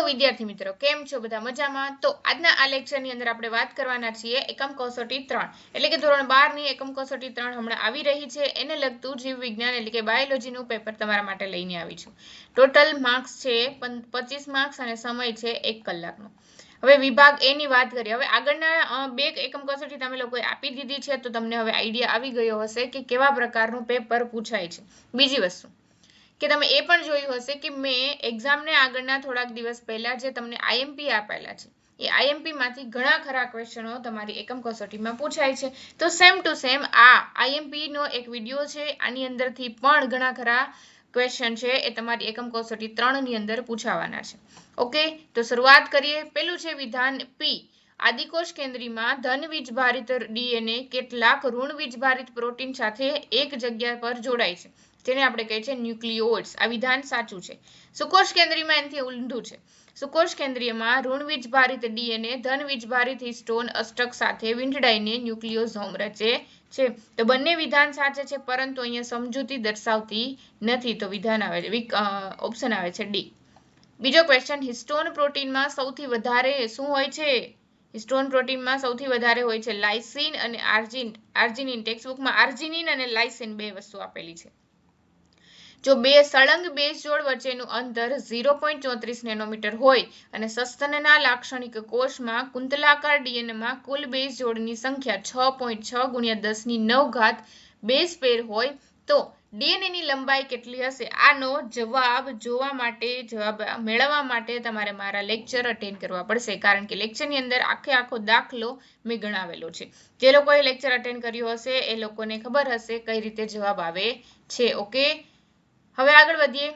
વિદ્યાર્થી મિત્રો, કેમ છો બધા? મજામાં? તો આજના આ લેક્ચરની અંદર આપણે વાત કરવાના છીએ એકમ કસોટી 3 એટલે કે ધોરણ 12 ની એકમ કસોટી 3 હમણાં આવી રહી છે, એને લગતું જીવ વિજ્ઞાન એટલે કે બાયોલોજીનું પેપર તમારા માટે લઈને આવી છું. ટોટલ માર્ક્સ છે 25 માર્ક્સ અને સમય છે 1 કલાકનો. હવે વિભાગ એ ની વાત કરીએ. હવે આગળના બે એકમ કસોટી તમે લોકોએ આપી દીધી છે, તો તમને હવે આઈડિયા આવી ગયો હશે કે કેવા પ્રકારનું પેપર પૂછાય છે. બીજી વસ્તુ કે તમે એ પણ જોયું હશે કે મેં એક્ઝામને આગળના થોડાક દિવસ પહેલા જે તમને આઈએમપી આપેલા છે, એ આઈએમપી માંથી ઘણા ખરા ક્વેશ્ચનો તમારી એકમ કસોટીમાં પૂછાય છે. તો સેમ ટુ સેમ આ આઈએમપી નો એક વિડિયો છે, આની અંદરથી પણ ઘણા ખરા ક્વેશ્ચન છે એ તમારી એકમ કસોટી 3 ની અંદર પૂછાવાના છે. ઓકે, તો શરૂઆત કરીએ. પેલું છે વિધાન પી. આદિકોષ કેન્દ્રીમાં ધન વીજભારિત ડીએનએ કેટલાક ઋણ વીજભારિત પ્રોટીન સાથે એક જગ્યા પર જોડાય છે, જેને આપણે કહીએ છીએ ન્યુક્લિયોઇડ્સ. આ વિધાન સાચું છે. સુકોષ કેન્દ્રીયમાં એનાથી ઊંધું છે. સુકોષ કેન્દ્રીયમાં ઋણ વીજભારિત ડીએનએ ધન વીજભારિત હિસ્ટોન અષ્ટક સાથે વીંટળાઈને ન્યુક્લિયોસોમ રચે છે. તો બંને વિધાન સાચા છે, પરંતુ અહીંયા સમજૂતી દર્શાવતી નથી, તો વિધાન આવે છે ઓપ્શન આવે છે ડી. બીજો ક્વેશ્ચન, હિસ્ટોન પ્રોટીનમાં સૌથી વધારે શું હોય છે? હિસ્ટોન પ્રોટીનમાં સૌથી વધારે હોય છે લાઇસિન અને આર્જિનિન. ટેક્સ્ટબુકમાં આર્જિનિન અને લાઇસિન બે વસ્તુ આપેલી છે. જો બે સળંગ બેઝ જોડ વચ્ચેનું અંતર 0.34 નેનોમીટર હોય અને સસ્તનના લાક્ષણિક કોષમાં કુંતલાકાર ડીએનએમાં કુલ બેઝ જોડની સંખ્યા 6.6 × 10⁹ બેઝ પેર હોય તો ડીએનએની લંબાઈ કેટલી હશે? આનો જવાબ મેળવવા માટે તમારે મારા લેક્ચર અટેન્ડ કરવા પડશે, કારણ કે લેક્ચરની અંદર આખો દાખલો મેં ગણાવેલો છે. જે લોકોએ લેક્ચર અટેન્ડ કર્યો હશે એ લોકોને ખબર હશે કઈ રીતે જવાબ આવે છે. ઓકે, હવે આગળ વધીએ.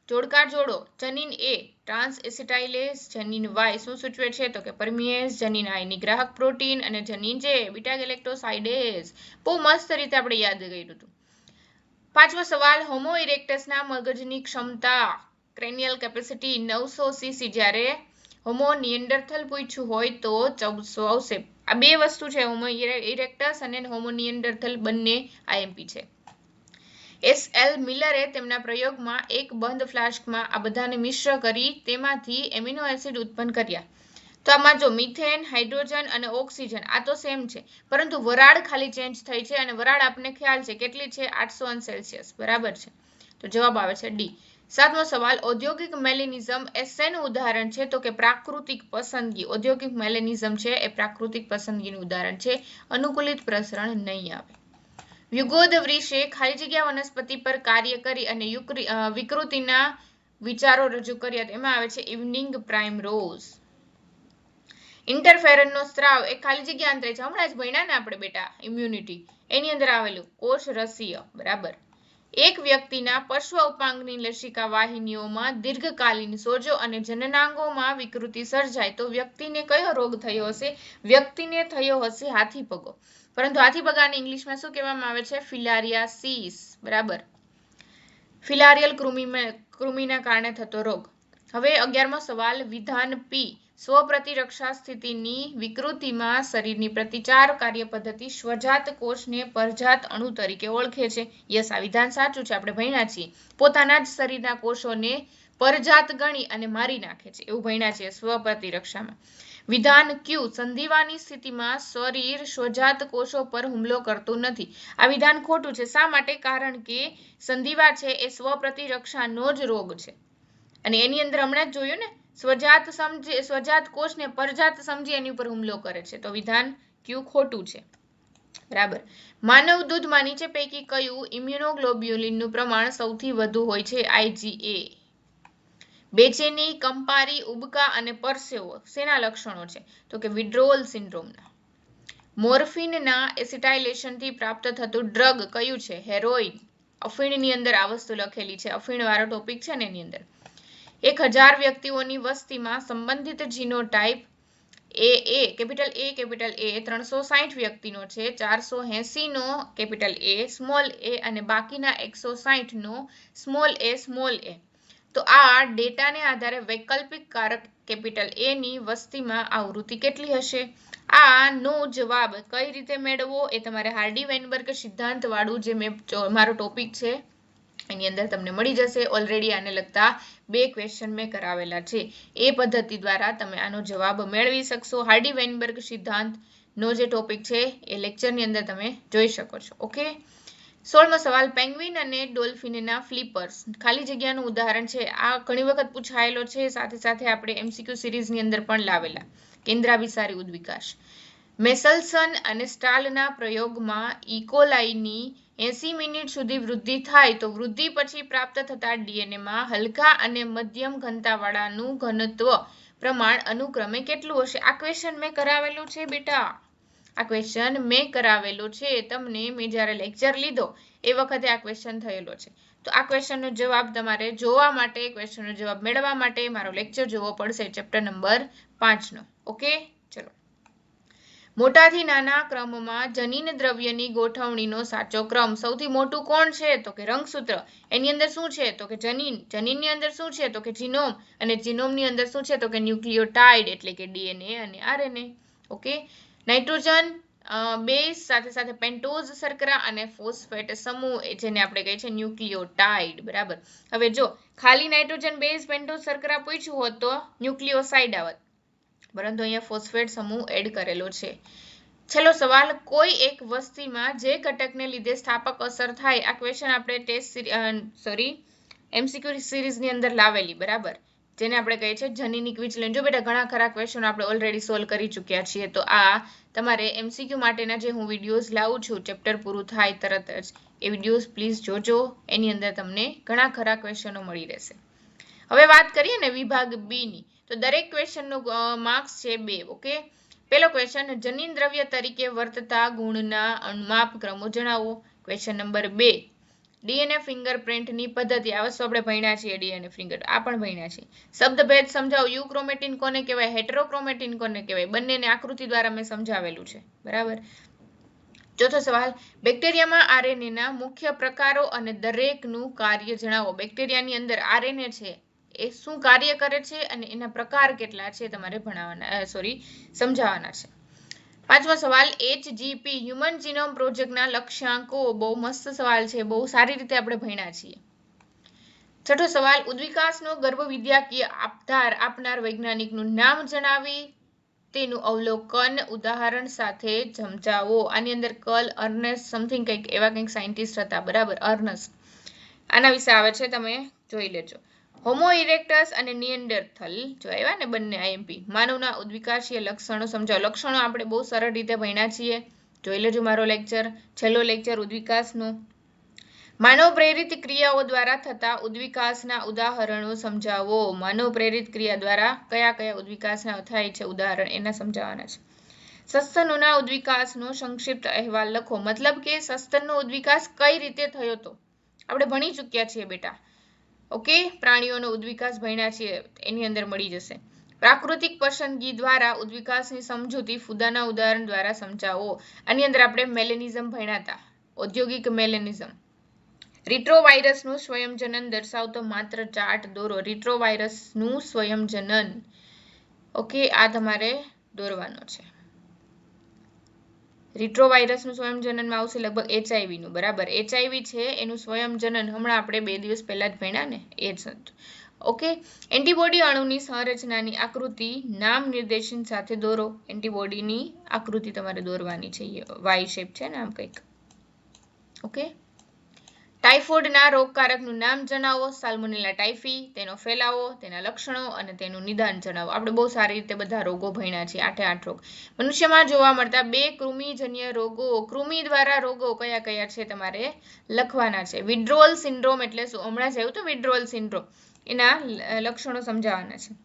જોડકા જોડો. જનીન એ ટ્રાન્સ એસિટાઇલેસ, જનીન વાય શું સૂચવે છે? તો કે પરમિયેઝ, જનીન આઈ નિગ્રાહક પ્રોટીન અને જનીન જે બીટા ગેલેક્ટોસાઇડેઝ. બહુ મસ્ત રીતે આપણે યાદ કર્યું હતું. પાંચમો સવાલ, હોમો ઇરેક્ટસના મગજની ક્ષમતા ક્રેનિયલ કેપેસિટી 900 સીસી, જ્યારે હોમો નિએન્ડરથલ પૂછ્યું હોય તો 1400 આવશે. આ બે વસ્તુ છે, હોમો ઇરેક્ટસ અને હોમો નિએન્ડરથલ બંને આઈએમપી છે. એસ.એલ. મિલરે તેમના પ્રયોગમાં એક બંધ ફ્લાસ્કમાં આ બધાને મિશ્ર કરી તેમાંથી એમિનો એસિડ ઉત્પન્ન કર્યા. તો આમાં જો મિથેન, હાઇડ્રોજન અને ઓક્સિજન આ તો સેમ છે, પરંતુ વરાળ ખાલી ચેન્જ થઈ છે, અને વરાળ આપણને ખ્યાલ છે કેટલી છે? 800 સેલ્સિયસ, બરાબર છે. તો જવાબ આવે છે ડી. સાતમો સવાલ, ઔદ્યોગિક મેલેનિઝમ એ શેનું ઉદાહરણ છે? તો કે પ્રાકૃતિક પસંદગી. ઔદ્યોગિક મેલેનિઝમ છે એ પ્રાકૃતિક પસંદગીનું ઉદાહરણ છે, અનુકૂલિત પ્રસરણ નહીં આવે. યુગોદ વૃષે ખાલી જગ્યા વનસ્પતિ પર કાર્ય કરી અને વિકૃતિના વિચારો રજૂ કર્યા. એમાં આવે છે ઇવનિંગ પ્રાઇમરોઝ. ઇન્ટરફેરનનો સ્ત્રાવ એ ખાલી જગ્યા અંતરે છે, હમણાં જ ભણ્યા ને આપણે બેટા, ઇમ્યુનિટી એની અંદર આવેલું કોષ રસીય, બરાબર. એક વ્યક્તિના પશ્વ ઉપાંગની લસિકા વાહિનીઓમાં દીર્ઘકાલીન સોજો અને જનનાંગોમાં વિકૃતિ સર્જાય તો વ્યક્તિને કયો રોગ થયો હશે? વ્યક્તિને થયો હશે હાથીપગો, પરંતુ હાથીપગાને ઇંગ્લિશમાં શું કહેવામાં આવે છે? ફિલારિયાસિસ, બરાબર. ફિલારિયલ કૃમિના કારણે થતો રોગ. હવે 11મો સવાલ, વિધાન પી. સ્વપ્રતિરક્ષા સ્થિતિની વિકૃતિમાં શરીરની પ્રતિચાર કાર્ય પદ્ધતિ સ્વજાત કોષને પરજાત અણુ તરીકે ઓળખે છે. યસ, આ વિધાન સાચું છે, આપણે ભણ્યા છીએ. પોતાના જ શરીરના કોષોને પરજાત ગણી અને મારી નાખે છે, એવું ભણ્યા છીએ સ્વપ્રતિરક્ષામાં. વિધાન ક્યુ. સંધિવાની સ્થિતિમાં શરીર સ્વજાત કોષો પર હુમલો કરતું નથી. આ વિધાન ખોટું છે. શા માટે? કારણ કે સંધિવા છે એ સ્વપ્રતિરક્ષાનો જ રોગ છે, અને એની અંદર હમણાં જ જોયું ને, સ્વજાત કોષને પરજાત સમજી એની ઉપર હુમલો કરે છે, તો વિધાન ક્યુ ખોટું છે, બરાબર. માનવ દૂધમાં નીચે પૈકી કયું ઇમ્યુનોગ્લોબ્યુલિનનું પ્રમાણ સૌથી વધુ હોય છે? આઈજીએ. બેચેની, કંપારી, ઉબકા અને પરસેવો શેના લક્ષણો છે? તો કે વિડ્રોવલ સિન્ડ્રોમના. મોર્ફિનના એસિટાઇલેશનથી પ્રાપ્ત થતું ડ્રગ કયું છે? હેરોઇન. અફીણની અંદર આ વસ્તુ લખેલી છે, અફીણ વાળો ટોપિક છે ને એની અંદર. 1000 વ્યક્તિઓની વસ્તીમાં સંબંધિત જીનોટાઇપ કેપિટલ એ 360 વ્યક્તિનો છે, 480 નો કેપિટલ એ સ્મોલ એ અને બાકીના 160 નો સ્મોલ એ. તો આ ડેટાને આધારે વૈકલ્પિક કારક કેપિટલ એ ની વસ્તીમાં આવૃત્તિ કેટલી હશે? આનો જવાબ કઈ રીતે મેળવવો એ તમારે હાર્ડી વેઇનબર્ગ સિદ્ધાંત વાળું જે મારો ટોપિક છે એની અંદર તમને મળી જશે. ઓલરેડી આને લગતા 2 ક્વેશ્ચન મેં કરાવેલા છે. એ પદ્ધતિ દ્વારા તમે આનો જવાબ મેળવી શકશો. હાર્ડી વેઇનબર્ગ સિદ્ધાંત નો જે ટોપિક છે એ લેક્ચરની અંદર તમે જોઈ શકો છો. ઓકે, 16મો સવાલ, પેંગ્વિન અને ડોલ્ફિનના ફ્લિપર્સ ખાલી જગ્યાનું ઉદાહરણ છે. આ ઘણી વખત પૂછાયેલો છે. સાથે સાથે આપણે એમસીક્યુ સિરીઝની અંદર પણ લાવેલા. કેન્દ્રાભિસારી ઉદ્વિકાસ. મેસલસન અને સ્ટાલના પ્રયોગમાં ઇકોલાઈની 80 મિનિટ સુધી વૃદ્ધિ થાય તો વૃદ્ધિ પછી પ્રાપ્ત થતા ડીએનએમાં હલકા અને મધ્યમ ઘનતાવાળાનું ઘનત્વ પ્રમાણ અનુક્રમે કેટલું હશે? આ ક્વેશ્ચન મેં કરાવેલું છે બેટા. આ ક્વેશ્ચન મેં કરાવેલો છે તમને. મેં જ્યારે લેક્ચર લીધો એ વખતે આ ક્વેશ્ચન થયેલો છે. તો આ ક્વેશ્ચનનો જવાબ તમારે જોવા માટે, ક્વેશ્ચનનો જવાબ મેળવવા માટે મારો લેક્ચર જોવો પડશે, ચેપ્ટર નંબર 5 નો. ઓકે, ચલો. મોટાથી નાના ક્રમમાં જનીન દ્રવ્યની ગોઠવણીનો સાચો ક્રમ. સૌથી મોટું કોણ છે? તો કે રંગસૂત્ર. એની અંદર શું છે? તો કે જનીન. જનીનની અંદર શું છે? તો કે જીનોમ. અને જીનોમની અંદર શું છે? તો કે ન્યુક્લિયોટાઇડ એટલે કે ડીએનએ અને આરએનએ. ઓકે, નાઇટ્રોજન બેઝ સાથે સાથે પેન્ટોઝ શર્કરા અને ફોસ્ફેટ સમૂહ જેને આપણે કહીએ છીએ ન્યુક્લિયોટાઇડ. બરાબર. હવે જો ખાલી નાઇટ્રોજન બેઝ પેન્ટોઝ શર્કરા પૂછ્યું હોત તો ન્યુક્લિયોસાઇડ આવત, પરંતુ અહીંયા ફોસ્ફેટ સમૂહ એડ કરેલો છે. છેલ્લો સવાલ, કોઈ એક વસ્તીમાં જે ઘટકને લીધે સ્થાપક અસર થાય. આ ક્વેશ્ચન આપણે એમસીક્યુ સિરીઝની અંદર લાવેલી. બરાબર, જેને આપણે કહીએ છીએ જનીનિક વિચલન. જો બેટા ઘણા ખરા ક્વેશ્ચન આપણે ઓલરેડી સોલ્વ કરી ચૂક્યા છીએ. તો આ તમારે એમસીક્યુ માટેના જે હું વિડીયોઝ લાવું છું ચેપ્ટર પૂરું થાય તરત જ, એ વિડીયોઝ પ્લીઝ જોજો. એની અંદર તમને ઘણા ખરા ક્વેશ્ચનો મળી રહેશે. હવે વાત કરીએ ને વિભાગ બી ની, તો દરેક ક્વેશ્ચનનો માર્ક્સ છે 2. ઓકે, પહેલો ક્વેશ્ચન, જનીન દ્રવ્ય તરીકે વર્તતા ગુણના માપક્રમો જણાવો. ક્વેશ્ચન નંબર 2, ડીએનએ ફિંગરપ્રિન્ટની પદ્ધતિ. આ વસ્તુ આપણે ભણ્યા છીએ. ડીએનએ ફિંગર આ પણ ભણ્યા છીએ. શબ્દભેદ સમજાવો. યુક્રોમેટિન કોને કહેવાય? હેટરોક્રોમેટિન કોને કહેવાય? બંનેને આકૃતિ દ્વારા મેં સમજાવેલું છે. બરાબર. ચોથો સવાલ, બેક્ટેરિયામાં આરએનએના મુખ્ય પ્રકારો અને દરેકનું કાર્ય જણાવો. બેક્ટેરિયાની અંદર આરએનએ છે એ શું કાર્ય કરે છે અને એના પ્રકાર કેટલા છે તમારે સમજાવવાના છે. 5મો સવાલ, HGP હ્યુમન જીનોમ પ્રોજેક્ટના લક્ષ્યાંકો. બહુ મસ્ત સવાલ છે, બહુ સારી રીતે આપણે ભણ્યા છીએ. 6થો સવાલ, ઉદ્વિકાસનો ગર્ભવિદ્યાકીય આધાર આપનાર વૈજ્ઞાનિકનું નામ જણાવી તેનું અવલોકન ઉદાહરણ સાથે સમજાવો. આની અંદર કર્લ અર્નેસ્ટ સમથિંગ કંઈક એવા કંઈક સાયન્ટિસ્ટ હતા. બરાબર, અર્નેસ્ટ. આના વિશે આવે છે, તમે જોઈ લેજો. હોમો ઇરેક્ટસ અને નિએન્ડરથલ જો આવ્યા ને બંને આઈએમપી. માનવના ઉદ્વિકાસીય લક્ષણો સમજાવો. લક્ષણો આપણે બહુ સરળ રીતે ભણ્યા છીએ. જોઈ લેજો મારો લેક્ચર, છેલ્લો લેક્ચર ઉદ્વિકાસનો. માનવ પ્રેરિત ક્રિયાઓ દ્વારા થતા ઉદ્વિકાસના ઉદાહરણો સમજાવો. માનવ પ્રેરિત ક્રિયા દ્વારા કયા કયા ઉદ્વિકાસના થાય છે ઉદાહરણ, એના સમજાવવાના છે. સસ્તનોના ઉદ્વિકાસનો સંક્ષિપ્ત અહેવાલ લખો. મતલબ કે સસ્તનનો ઉદ્વિકાસ કઈ રીતે થયો હતો આપણે ભણી ચૂક્યા છીએ બેટા. ઓકે, પ્રાણીઓનો ઉદ્વિકાસ ભણ્યા છીએ, એની અંદર મળી જશે. પ્રાકૃતિક પસંદગી દ્વારા ઉદ્વિકાસની સમજૂતી ફૂદાના ઉદાહરણ દ્વારા સમજાવો. આની અંદર આપણે મેલેનિઝમ ભણ્યા હતા, ઔદ્યોગિક મેલેનિઝમ. રિટ્રોવાયરસનું સ્વયંજનન દર્શાવતો માત્ર ચાર્ટ દોરો. રિટ્રોવાયરસનું સ્વયંજનન. ઓકે, આ તમારે દોરવાનો છે. રિટ્રોવાયરસનું સ્વયંજનનમાં આવશે લગભગ HIV નું. બરાબર, HIV છે એનું સ્વયંજનન હમણાં આપણે 2 દિવસ પહેલા જ ભણ્યા ને, એ જ. ઓકે, એન્ટીબોડી અણુની સંરચનાની આકૃતિ નામ નિર્દેશન સાથે દોરો. એન્ટીબોડીની આકૃતિ તમારે દોરવાની છે, વાય શેપ છે ને આમ કંઈક. ઓકે, ટાઇફોઇડના રોગકારકનું નામ જણાવો. સાલ્મોનેલા ટાઇફી, તેનો ફેલાવો, તેના લક્ષણો અને તેનું નિદાન જણાવો. આપણે બહુ સારી રીતે બધા રોગો ભણ્યા છીએ, 8 રોગ. મનુષ્યમાં જોવા મળતા 2 કૃમિજન્ય રોગો. કૃમિ દ્વારા રોગો કયા કયા છે તમારે લખવાના છે. વિડ્રોઅલ સિન્ડ્રોમ એટલે શું? હમણાં જ આવ્યું તો વિડ્રોઅલ સિન્ડ્રોમ, એના લક્ષણો સમજાવવાના છે.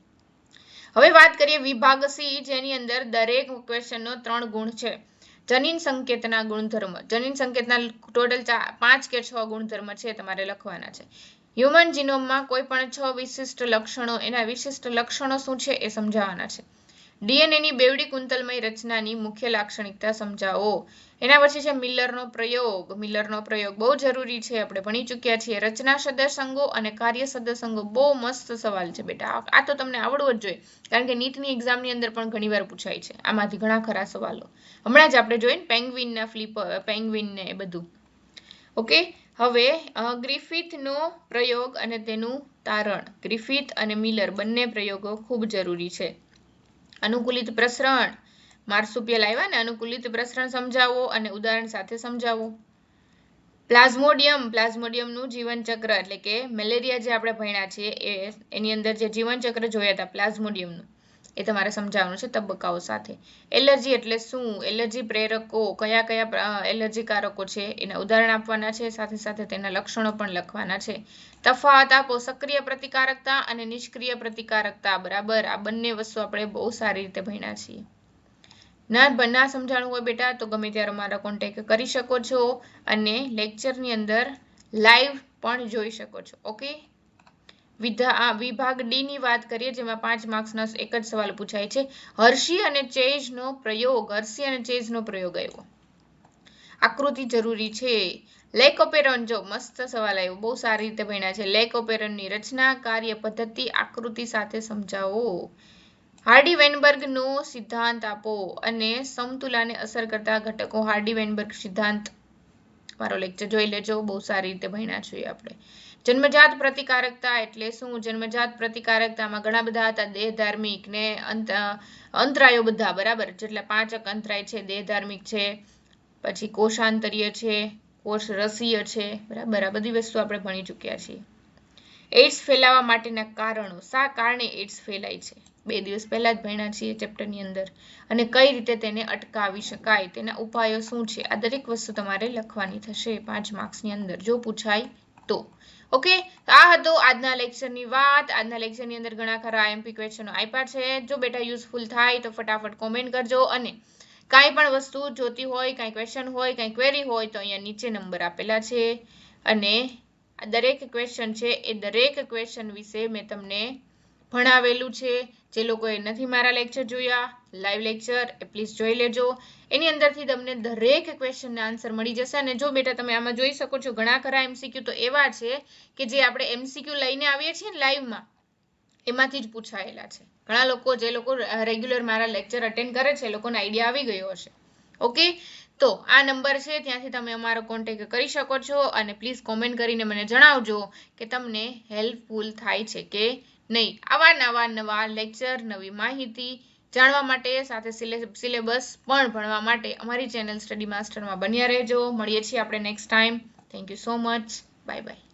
હવે વાત કરીએ વિભાગ સી, જેની અંદર દરેક ક્વેશ્ચનનો 3 ગુણ છે. જનીન સંકેતના ગુણધર્મ. જનીન સંકેતના ટોટલ 5 કે 6 ગુણધર્મ છે તમારે લખવાના છે. હ્યુમન જીનોમમાં કોઈ પણ 6 વિશિષ્ટ લક્ષણો, એના વિશિષ્ટ લક્ષણો શું છે એ સમજાવવાના છે. ડીએનએની બેવડી કુંતલમય રચનાની મુખ્ય લાક્ષણિકતા સમજાવો. એના પછી છે મિલરનો પ્રયોગ. મિલરનો પ્રયોગ બહુ જરૂરી છે, આપણે ભણી ચૂક્યા છીએ. રચના સદસંગો અને કાર્ય સદસંગો. બહુ મસ્ત સવાલ છે બેટા, આ તો તમને આવડવો જ જોઈએ, કારણ કે નીટની એક્ઝામની અંદર પણ ઘણીવાર પૂછાય છે આમાંથી ઘણા ખરા સવાલો. હમણાં જ આપણે જોઈને પેંગ્વિનના ફ્લિપર, પેંગ્વિન ને એ બધું. ઓકે, હવે ગ્રિફિથનો પ્રયોગ અને તેનું તારણ. ગ્રિફિથ અને મિલર બંને પ્રયોગો ખૂબ જરૂરી છે. અનુકૂલિત પ્રસરણ, માર્સુપિયલ આવ્યા ને, અનુકૂલિત પ્રસરણ સમજાવો અને ઉદાહરણ સાથે સમજાવો. પ્લાઝ્મોડિયમનું જીવનચક્ર એટલે કે મેલેરિયા જે આપણે ભણ્યા છીએ એની અંદર જે જીવનચક્ર જોયા હતા પ્લાઝ્મોડિયમનું એ તમારે સમજાવવાનું છે તબક્કાઓ સાથે. એલર્જી એટલે શું, એલર્જી પ્રેરકો કયા કયા એલર્જી કારકો છે એના ઉદાહરણ આપવાના છે, સાથે સાથે તેના લક્ષણો પણ લખવાના છે. તફાવત આપો સક્રિય પ્રતિકારકતા અને નિષ્ક્રિય પ્રતિકારકતા. બરાબર, આ બંને વસ્તુ આપણે બહુ સારી રીતે ભણ્યા છીએ. ના સમજાણું હોય બેટા તો ગમે ત્યારે મારા કોન્ટેક્ટ કરી શકો છો અને લેક્ચરની અંદર લાઈવ પણ જોઈ શકો છો. ઓકે, વિભાગ ડી ની વાત કરીએ જેમાં 5 માર્ક્સનો એક જ સવાલ પૂછાય છે. હર્શી અને ચેઝનો પ્રયોગ આવ્યો. આકૃતિ જરૂરી છે. લેકોપેરોન, જો મસ્ત સવાલ આવ્યો, બહુ સારી રીતે ભણ્યા છે. લેકોપેરોનની રચના, કાર્ય પદ્ધતિ આકૃતિ સાથે સમજાવો. હાર્ડી વેનબર્ગનો સિદ્ધાંત આપો અને સમતુલાને અસર કરતા ઘટકો. હાર્ડી વેનબર્ગ સિદ્ધાંત મારો લેક્ચર જોઈ લેજો, બહુ સારી રીતે ભણ્યા છીએ આપણે. જન્મજાત પ્રતિકારકતા એટલે શું? જન્મજાત પ્રતિકારકતામાં ઘણા બધા હતા, દેહધાર્મિક ને અંતરાયો બધા. બરાબર, જેટલા 5 અંતરાય છે, દેહધાર્મિક છે, પછી કોષાંતરીય છે, કોષ રસીય છે. બરાબર, આ બધી વસ્તુ આપણે ભણી ચૂક્યા છીએ. એઇડ્સ ફેલાવા માટેના કારણો, શા કારણે એઇડ્સ ફેલાય છે 2 દિવસ પહેલા જ ભણ્યા છીએ ચેપ્ટરની અંદર. અને કઈ રીતે તેને અટકાવી શકાય, તેના ઉપાયો શું છે, આ દરેક વસ્તુ તમારે લખવાની થશે 5 માર્ક્સની અંદર જો પૂછાય તો. ઓકે, આ હતો આજના લેક્ચરની વાત. આજના લેક્ચરની અંદર ઘણા ખરા આઈએમપી ક્વેશ્ચનો આપ્યા છે. જો બેટા યુઝફુલ થાય તો ફટાફટ કોમેન્ટ કરજો અને કાંઈ પણ વસ્તુ જોતી હોય, કાંઈ ક્વેશ્ચન હોય, કાંઈ ક્વેરી હોય તો અહીંયા નીચે નંબર આપેલા છે અને આ દરેક ક્વેશ્ચન છે એ દરેક ક્વેશ્ચન વિશે મેં તમને ભણાવેલું છે. જે લોકોએ નથી મારા લેક્ચર જોયા, લાઈવ લેક્ચર, એ પ્લીઝ જોઈ લેજો. એની અંદરથી તમને દરેક ક્વેશ્ચનના આન્સર મળી જશે. અને જો બેટા તમે આમાં જોઈ શકો છો ઘણા ખરા એમસીક્યુ તો એવા છે કે જે આપણે એમસીક્યુ લઈને આવીએ છીએ ને લાઈવમાં એમાંથી જ પૂછાયેલા છે. ઘણા લોકો જે લોકો રેગ્યુલર મારા લેક્ચર અટેન્ડ કરે છે એ લોકોને આઈડિયા આવી ગયો હશે. ઓકે, તો આ નંબર છે, ત્યાંથી તમે અમારો કોન્ટેક્ટ કરી શકો છો અને પ્લીઝ કોમેન્ટ કરીને મને જણાવજો કે તમને હેલ્પફુલ થાય છે કે નહીં. આવા નવા લેક્ચર, નવી માહિતી જાણવા માટે, સાથે સિલેબસ પણ ભણવા માટે અમારી ચેનલ સ્ટડી માસ્ટરમાં બન્યા રહેજો. મળીએ છીએ આપણે next time. Thank you so much. Bye bye.